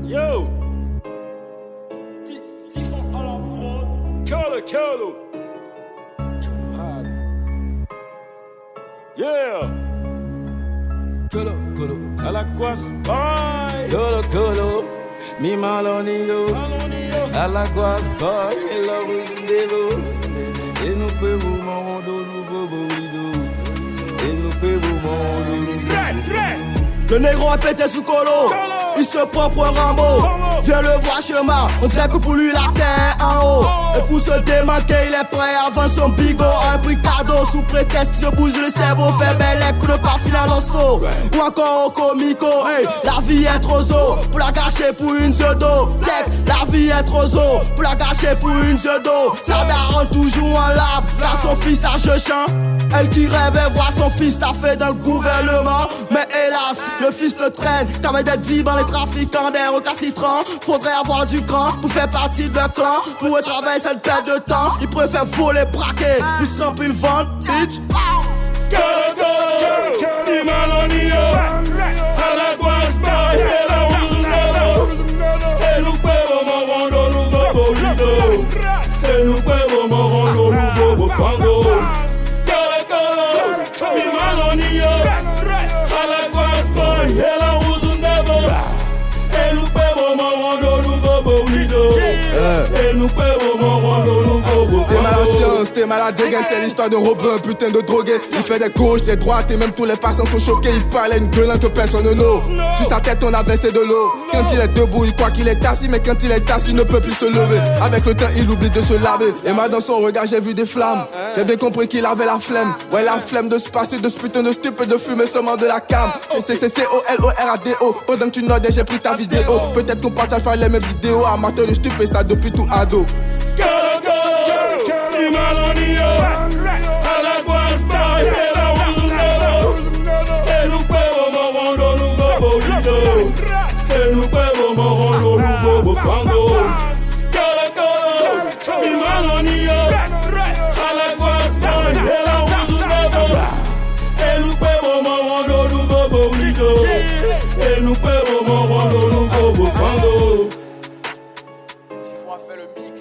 Yo, Tifon à la prod. Colo. Too hard. Yeah. Colo. À la guas, bye. Colo. Mi malonio. À la guas, bye. Et la rose dévo. Et nous pouvons m'en nouveau bolido. Et nous pouvons m'en nouveau. Le négro a pété sous colo. Il se prend pour un Rambo. Viens le voir chemin, on dirait que pour lui la terre est en haut. Et pour se démanquer, il est prêt à vendre son bigot à un prix cadeau. Sous prétexte qu'il se bouge le cerveau, fait bel pour ne pas filer à l'hosto. Ou encore au comico, hey, la vie est trop zo. Pour la gâcher pour une pseudo. Check, la vie est trop zo. Pour la gâcher pour une pseudo. Sa daronne toujours en larmes, car son fils a chechin. Elle qui rêvait voir son fils taffé dans le gouvernement. Mais hélas, le fils le traîne. T'avais des dibans, les trafiquants des recalcitrants. Faudrait avoir du cran pour faire partie de clan. Pour travailler cette perte de temps. Ils préfèrent voler, braquer, puis se remplir le ventre, bitch. Colo, di malonio. À la guas, bye. Et la rose dévo. Et nous pouvons m'en rendre nouveau bolido. Et nous pouvons m'en rendre nouveau fango. Mi malonio. À la guas, bye. Et la rose dévo. Et nous pouvons m'en rendre nouveau bolido. Et nous pouvons m'en rendre nouveau T'es mal à science, t'es mal à dégaine, c'est l'histoire d'un robot, un putain de drogué. Il fait des gauches, des droites et même tous les passants sont choqués. Il parle à une gueule que personne ne know. Sur sa tête on a versé de l'eau. Quand il est debout il croit qu'il est assis, mais quand il est assis il ne peut plus se lever. Avec le temps il oublie de se laver. Et moi dans son regard j'ai vu des flammes. J'ai bien compris qu'il avait la flemme. Ouais, la flemme de se passer de ce putain de stup et de fumer seulement de la cam. Et c'est C-O-L-O-R-A-D-O. Pendant que tu notes j'ai pris ta vidéo. Peut-être qu'on partage pas les mêmes vidéos. Amateur de stup et ça depuis tout ado. Mi malonio. À la guas, bye. Et la rose dévo. Et nous pouvons m'en rendre nouveau bolido. Et nous pouvons m'en rendre nouveau fango. Colo, mi malonio. À la guas, bye. Et la rose dévo. Et nous pouvons m'en rendre nouveau bolido. Et nous pouvons m'en rendre nouveau fango. Il faut faire le mix.